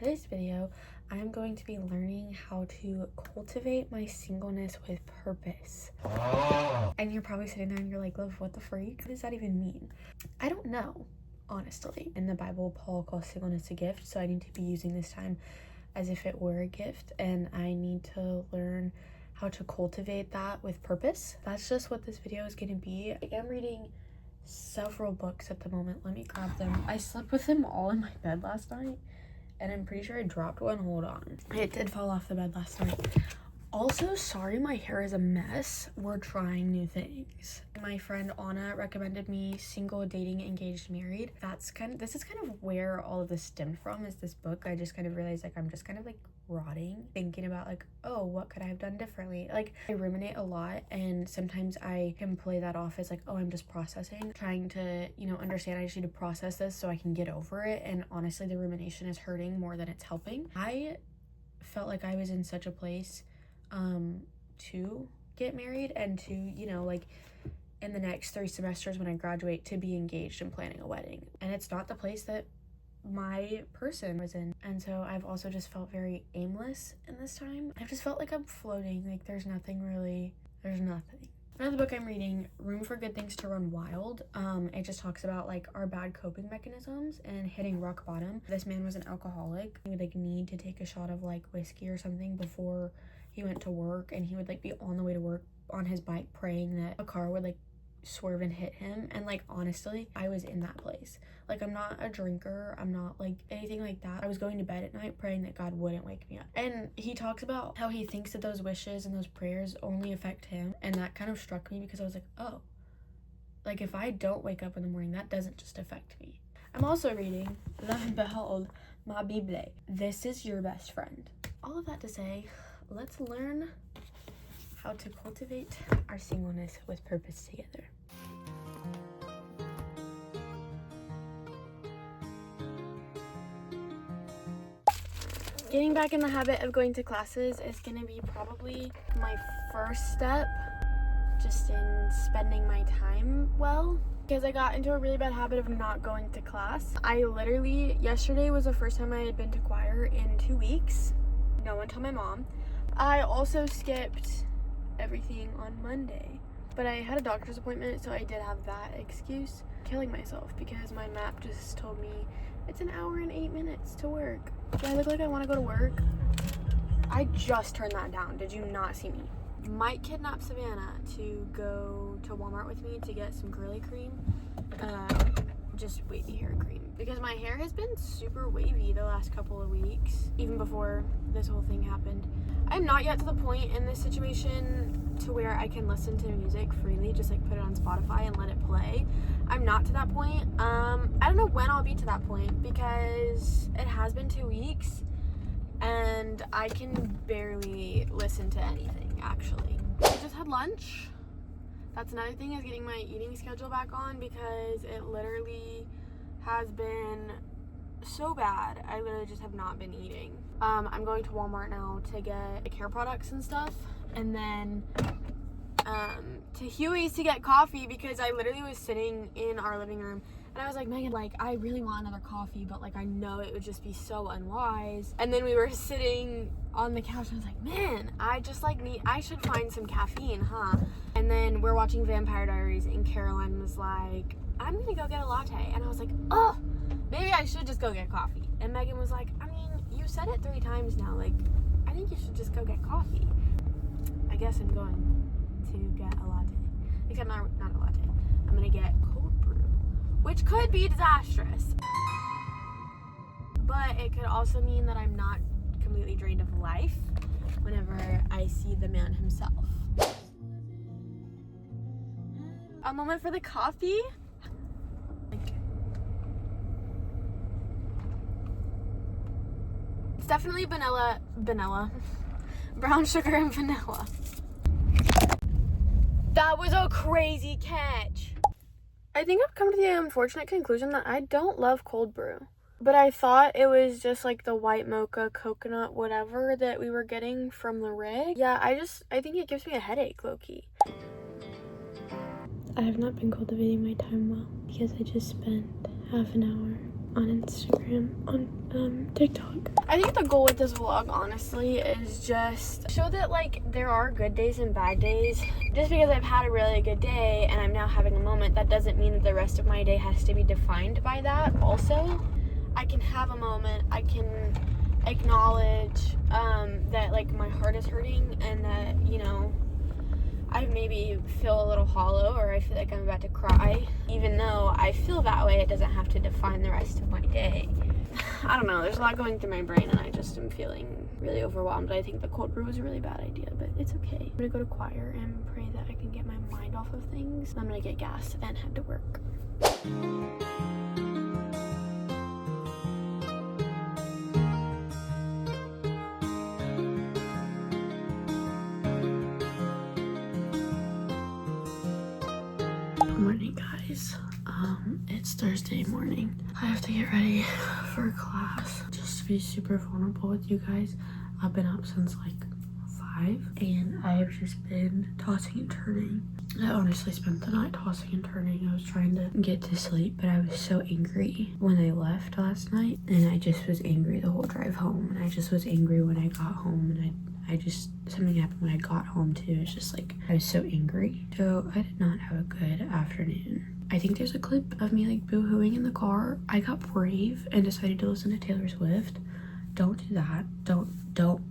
today's video, I'm going to be learning how to cultivate my singleness with purpose. And you're probably sitting there and you're like, Liv, what the freak? What does that even mean? I don't know, honestly. In the Bible, Paul calls singleness a gift, so I need to be using this time as if it were a gift, and I need to learn how to cultivate that with purpose. That's just what this video is going to be. I am reading several books at the moment. Let me grab them. I slept with them all in my bed last night, and I'm pretty sure I dropped one. Hold on. It did fall off the bed last night. Also, sorry my hair is a mess. We're trying new things. My friend Anna recommended me Single, Dating, Engaged, Married. This is kind of where all of this stemmed from, is this book. I just kind of realized like I'm just kind of like rotting, thinking about like, oh, what could I have done differently? Like, I ruminate a lot, and sometimes I can play that off as like, oh, I'm just processing, trying to, understand I just need to process this so I can get over it. And honestly, the rumination is hurting more than it's helping. I felt like I was in such a place to get married and to, like in the next 3 semesters when I graduate, to be engaged and planning a wedding. And it's not the place that my person was in. And so I've also just felt very aimless in this time. I've just felt like I'm floating, like there's nothing. Another book I'm reading, Room for Good Things to Run Wild. It just talks about like our bad coping mechanisms and hitting rock bottom. This man was an alcoholic. He would like need to take a shot of like whiskey or something before he went to work, and he would like be on the way to work on his bike praying that a car would like swerve and hit him. And like honestly, I was in that place. Like, I'm not a drinker, I'm not like anything like that. I was going to bed at night praying that God wouldn't wake me up. And he talks about how he thinks that those wishes and those prayers only affect him, and that kind of struck me because I was like, oh, like if I don't wake up in the morning, that doesn't just affect me. I'm also reading Love and Behold, my Bible. This is your best friend. All of that to say, let's learn how to cultivate our singleness with purpose together. Getting back in the habit of going to classes is going to be probably my first step just in spending my time well, because I got into a really bad habit of not going to class. Yesterday was the first time I had been to choir in 2 weeks. No one told my mom. I also skipped everything on Monday, but I had a doctor's appointment, so I did have that excuse. Killing myself because my map just told me it's 1 hour and 8 minutes to work. Do I look like I want to go to work? I just turned that down. Did you not see me? Might kidnap Savannah to go to Walmart with me to get some curly cream, just wavy hair cream, because my hair has been super wavy the last couple of weeks, even before this whole thing happened. I'm not yet to the point in this situation to where I can listen to music freely, just like put it on Spotify and let it play. I'm not to that point. I don't know when I'll be to that point, because it has been 2 weeks and I can barely listen to anything, actually. I just had lunch. That's another thing, is getting my eating schedule back on, because it literally has been so bad. I literally just have not been eating. I'm going to Walmart now to get like hair products and stuff, and then to Huey's to get coffee, because I literally was sitting in our living room and I was like, Megan, like I really want another coffee, but like I know it would just be so unwise. And then we were sitting on the couch and I was like, man, I should find some caffeine, huh? And then we're watching Vampire Diaries and Caroline was like, I'm gonna go get a latte. And I was like, oh, maybe I should just go get coffee. And Megan was like, I mean, you said it 3 times now, like I think you should just go get coffee. I guess I'm going to get a latte, except not a latte. I'm gonna get cold brew, which could be disastrous, but it could also mean that I'm not completely drained of life whenever I see the man himself. A moment for the coffee. It's definitely vanilla, brown sugar and vanilla. That was a crazy catch. I think I've come to the unfortunate conclusion that I don't love cold brew. But I thought it was just like the white mocha, coconut, whatever that we were getting from the rig. Yeah, I think it gives me a headache, low-key. I have not been cultivating my time well, because I just spent half an hour on Instagram, on TikTok. I think the goal with this vlog, honestly, is just show that, like, there are good days and bad days. Just because I've had a really good day and I'm now having a moment, that doesn't mean that the rest of my day has to be defined by that. Also, I can have a moment, I can acknowledge that, like, my heart is hurting and that, you know, I maybe feel a little hollow or I feel like I'm about to cry. Even though I feel that way, it doesn't have to define the rest of my day. I don't know, there's a lot going through my brain and I just am feeling really overwhelmed. I think the cold brew was a really bad idea, but it's okay. I'm gonna go to choir and pray that I can get my mind off of things. I'm gonna get gas and head to work. Morning, guys. It's Thursday morning. I have to get ready for class. Just to be super vulnerable with you guys, I've been up since like 5 and I've just been tossing and turning. I honestly spent the night tossing and turning. I was trying to get to sleep, but I was so angry when I left last night, and I just was angry the whole drive home, and I just was angry when I got home, and I just, something happened when I got home too. It's just like, I was so angry. So I did not have a good afternoon. I think there's a clip of me like boo-hooing in the car. I got brave and decided to listen to Taylor Swift. Don't do that. Don't.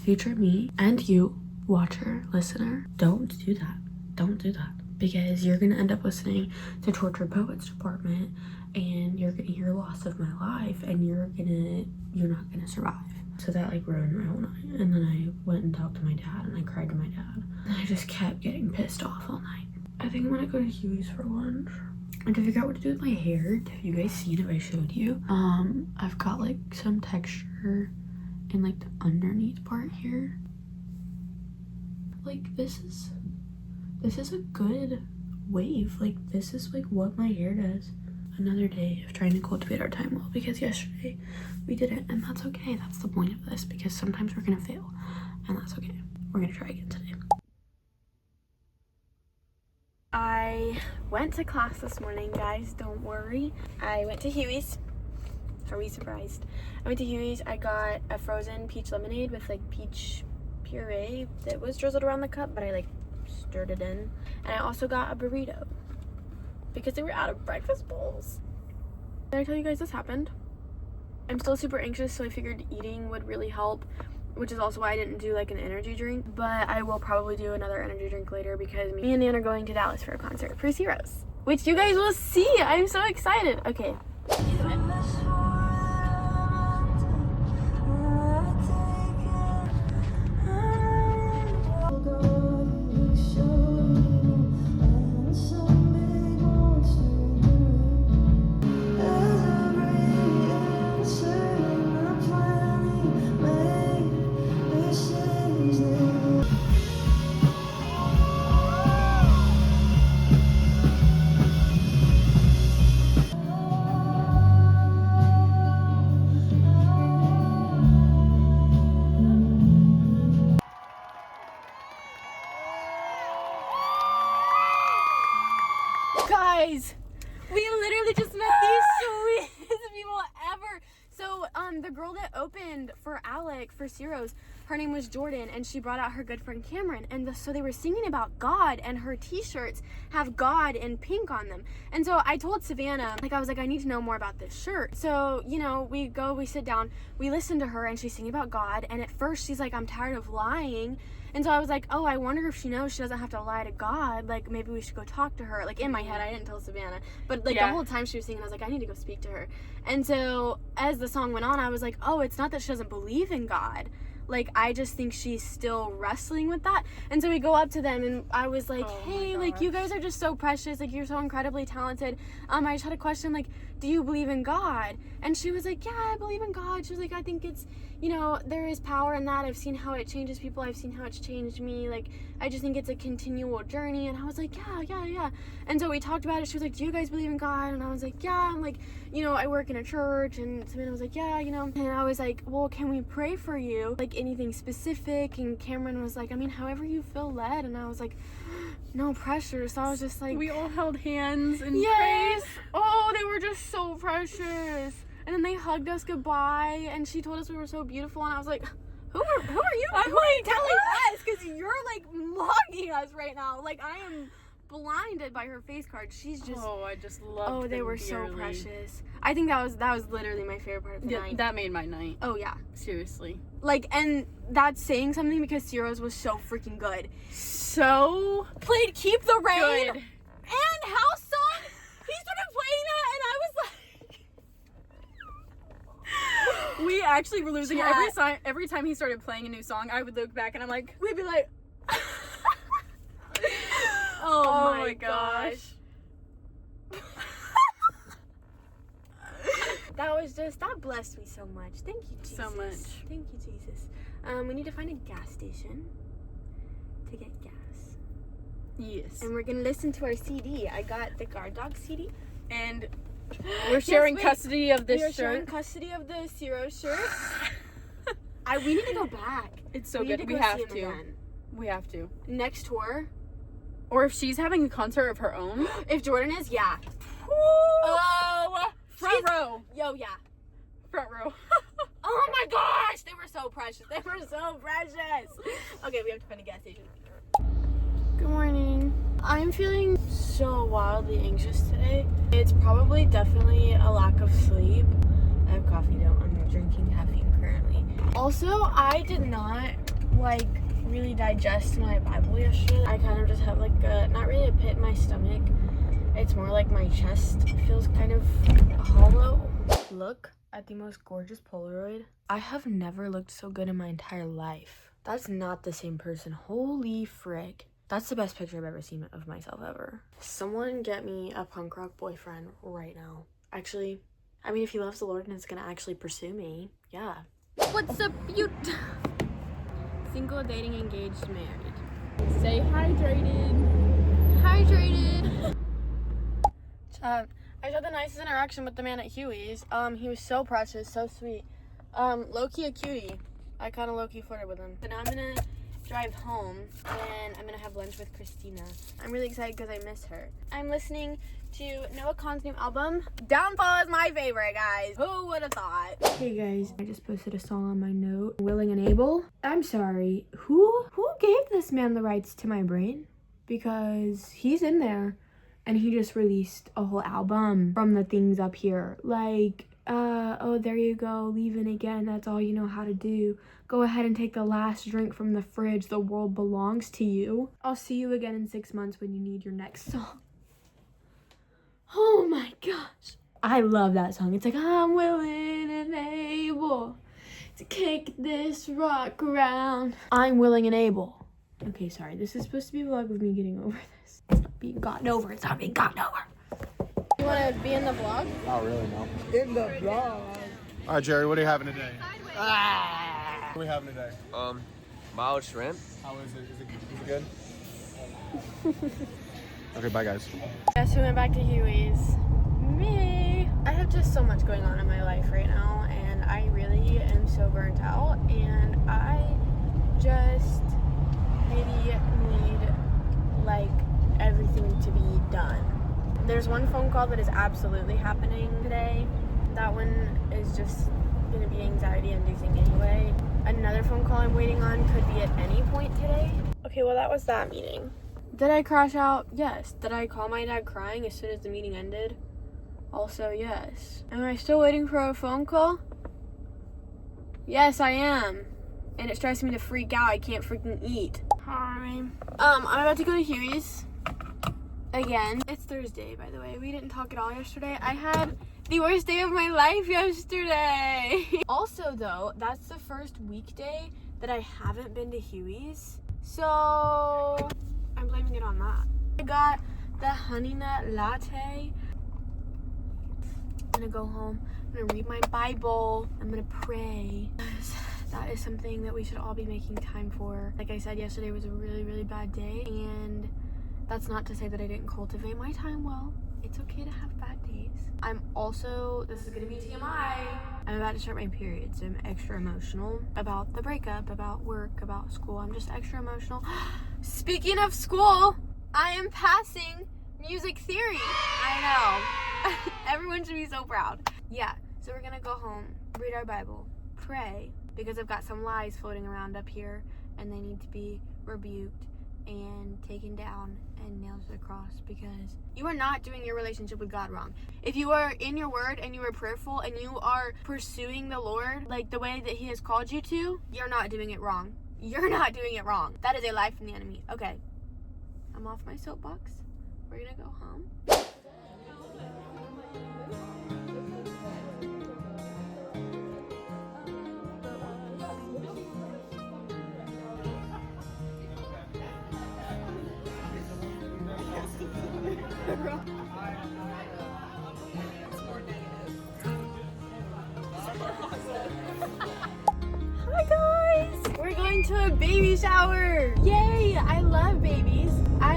Future me and you, watcher, listener, don't do that. Don't do that. Because you're gonna end up listening to Tortured Poets Department and you're gonna hear Loss of My Life and you're not gonna survive. So that like ruined my whole night. And then I went and talked to my dad and I cried to my dad. And I just kept getting pissed off all night. I think I'm gonna go to Huey's for lunch. And to figure out what to do with my hair, have you guys seen if I showed you? I've got like some texture in like the underneath part here. Like this is a good wave. Like this is like what my hair does. Another day of trying to cultivate our time well, because yesterday we didn't, and that's okay. That's the point of this, because sometimes we're gonna fail and that's okay. We're gonna try again today. I went to class this morning, guys, don't worry. I went to Huey's. Are we surprised? I went to Huey's. I got a frozen peach lemonade with like peach puree that was drizzled around the cup, but I like stirred it in. And I also got a burrito because they were out of breakfast bowls. Did I tell you guys this happened? I'm still super anxious, so I figured eating would really help, which is also why I didn't do like an energy drink, but I will probably do another energy drink later because me and Nan are going to Dallas for a concert for Zeros, which you guys will see. I'm so excited. Okay. Guys, we literally just met the sweetest people ever. So the girl that opened for Alec for Zeros, her name was Jordan, and she brought out her good friend Cameron, and so they were singing about God, and her t-shirts have God in pink on them. And so I told Savannah, like, I was like, I need to know more about this shirt. So, you know, we sit down, we listen to her, and she's singing about God, and at first she's like, I'm tired of lying. And so I was like, oh, I wonder if she knows she doesn't have to lie to God. Like, maybe we should go talk to her. Like, in my head, I didn't tell Savannah. But, like, the whole time she was singing, I was like, I need to go speak to her. And so as the song went on, I was like, oh, it's not that she doesn't believe in God. Like, I just think she's still wrestling with that. And so we go up to them, and I was like, hey, like, you guys are just so precious. Like, you're so incredibly talented. I just had a question, like, do you believe in God? And she was like, yeah, I believe in God. She was like, I think it's, you know, there is power in that. I've seen how it changes people. I've seen how it's changed me. Like, I just think it's a continual journey. And I was like, yeah. And so we talked about it. She was like, do you guys believe in God? And I was like, yeah. I'm like, you know, I work in a church. And Savannah was like, yeah, you know. And I was like, well, can we pray for you? Like, anything specific? And Cameron was like, I mean, however you feel led. And I was like, no pressure. So I was just like, we all held hands and yes. prayed. Oh, they were just so precious. And then they hugged us goodbye, and she told us we were so beautiful, and I was like, who are you? I'm like, telling us? Because you're like mocking us right now. Like, I am blinded by her face card. She's just. Oh, I just loved. Oh, they were dearly. so precious. I think that was literally my favorite part of the night. That made my night. Oh yeah, Seriously. like, and that's saying something because Ciro's was so freaking good. So Played "Keep the Rain" good. and House Song. He started playing that, and I was like. We actually were losing it Chat. every time he started playing a new song. I would look back and I'm like, We'd be like, oh my gosh. That blessed me so much. Thank you, Jesus. So much. Thank you, Jesus. We need to find a gas station to get gas. Yes. And we're gonna listen to our CD. I got the Guard Dog CD. And we're sharing wait. custody of this We are sharing shirt. custody of the Ciro shirt. We need to go back. It's so We need good. to We go have see him to. again. We have to. Next tour. Or if she's having a concert of her own. If Jordan is, yeah. Oh, front she's- row. Yo, yeah. Front row. Oh my gosh, they were so precious. They were so precious. Okay, we have to find a gas station. Good morning. I'm feeling so wildly anxious today. It's probably definitely a lack of sleep. I have coffee though. I'm drinking caffeine currently. Also, I did not really digest my Bible yesterday. I kind of just have not really a pit in my stomach. It's more like my chest feels kind of hollow. Look at the most gorgeous Polaroid. I have never looked so good in my entire life. That's not the same person. Holy frick. That's the best picture I've ever seen of myself ever. Someone get me a punk rock boyfriend right now. Actually, I mean, if he loves the Lord and is gonna actually pursue me, yeah. What's up, you? Single, dating, engaged, married. Stay hydrated. Hydrated. I had the nicest interaction with the man at Huey's. He was so precious, so sweet. Low-key a cutie. I kind of low-key flirted with him. So now I'm gonna drive home and I'm gonna have lunch with Christina. I'm really excited because I miss her. I'm listening to Noah Kahan's new album. Downfall is my favorite, guys. Who would have thought? Hey guys, I just posted a song on my note. Willing and Able. I'm sorry. Who gave this man the rights to my brain? Because he's in there and he just released a whole album from the things up here. Oh, there you go, leaving again, that's all you know how to do. Go ahead and take the last drink from the fridge, the world belongs to you. I'll see you again in 6 months when you need your next song. Oh my gosh. I love that song. It's like, I'm willing and able to kick this rock around. I'm willing and able. Okay, sorry, this is supposed to be a vlog of me getting over this. It's not being gotten over, it's not being gotten over. You want to be in the vlog? Not really, no. In the vlog. All right, Jerry, what are you having today? What are we having today? Mild shrimp. How is it? Is it good? Okay, bye, guys. Guess who went back to Huey's? Me. I have just so much going on in my life right now, and I really am so burnt out, and I just maybe need everything to be done. There's one phone call that is absolutely happening today. That one is just gonna be anxiety inducing anyway. Another phone call I'm waiting on could be at any point today. Okay, well that was that meeting. Did I crash out? Yes. Did I call my dad crying as soon as the meeting ended? Also, yes. Am I still waiting for a phone call? Yes, I am. And it's stressing me to freak out. I can't freaking eat. Hi. I'm about to go to Huey's again. It's Thursday, by the way. We didn't talk at all yesterday. I had the worst day of my life yesterday. Also, though, that's the first weekday that I haven't been to Huey's. So I'm blaming it on that. I got the honey nut latte. I'm gonna go home. I'm gonna read my Bible. I'm gonna pray. that is something that we should all be making time for. Like I said, yesterday was a really, really bad day, and that's not to say that I didn't cultivate my time well. It's okay to have bad days. I'm also, this is gonna be TMI, I'm about to start my period, so I'm extra emotional about the breakup, about work, about school. I'm just extra emotional. Speaking of school, I am passing music theory. I know. Everyone should be so proud. Yeah, so we're gonna go home, read our Bible, pray, because I've got some lies floating around up here, and they need to be rebuked and taken down and nailed to the cross, because you are not doing your relationship with God wrong. If you are in your word and you are prayerful and you are pursuing the Lord like the way that he has called you to, you're not doing it wrong. You're not doing it wrong. That is a lie from the enemy. Okay, I'm off my soapbox. We're gonna go home. Hi guys! We're going to a baby shower! Yay! I love babies. I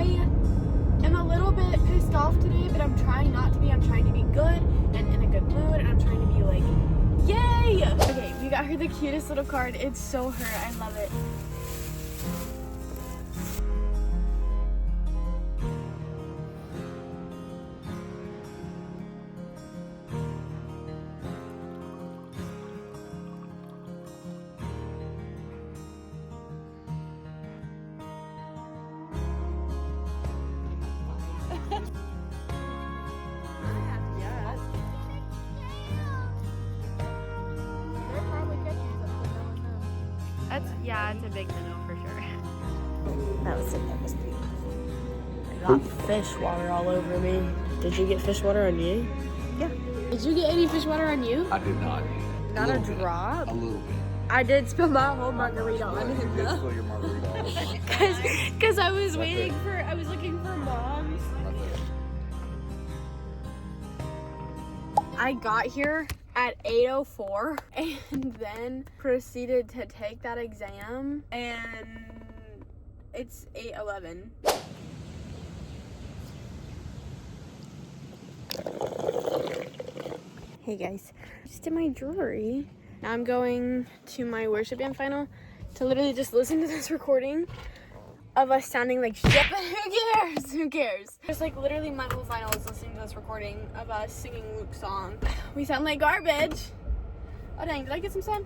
am a little bit pissed off today, but I'm trying not to be. I'm trying to be good and in a good mood, and I'm trying to be like, yay! Okay, we got her the cutest little card. It's so her. I love it. Yeah, it's a big minnow for sure. That was it. That was me. I got fish water all over me. Did you get fish water on you? Yeah. Did you get any fish water on you? I did not. Not a drop? A little bit. I did spill my whole margarita on You him did though. spill your margarita all over. Cause I was Right waiting there. I was looking for moms. Right there. I got here at 8:04 and then proceeded to take that exam, and it's 8:11. Hey guys, just did my jewelry. Now I'm going to my worship band final to literally just listen to this recording of us sounding like shit. But who cares? Who cares? Just like literally my whole final is listening to this recording of us singing Luke's song. We sound like garbage. Oh dang, did I get some sun?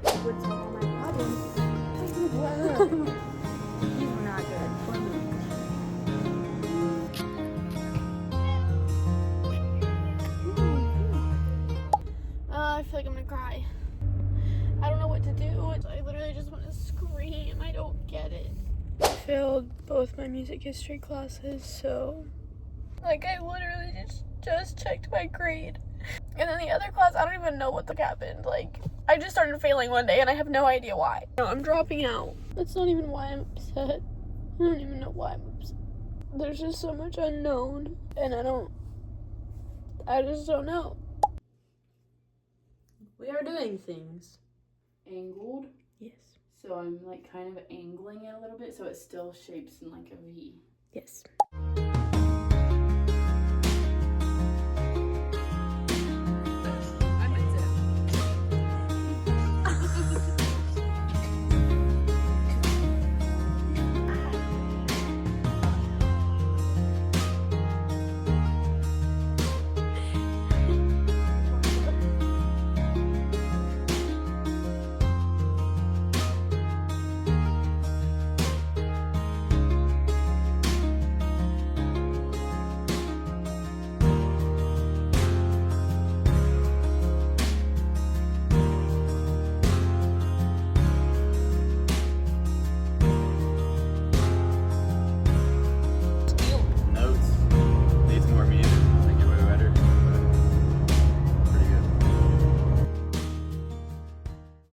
Would solve all my problems. These were not good. I feel like I'm gonna cry. I don't know what to do. I literally just want to scream. I don't get it. I failed both my music history classes, so like I literally just checked my grade. And then the other class, I don't even know what the happened. Like, I just started failing one day and I have no idea why. No, I'm dropping out. That's not even why I'm upset. I don't even know why I'm upset. There's just so much unknown, and I just don't know. We are doing things angled, Yes. so I'm like kind of angling it a little bit so it still shapes in like a V. Yes.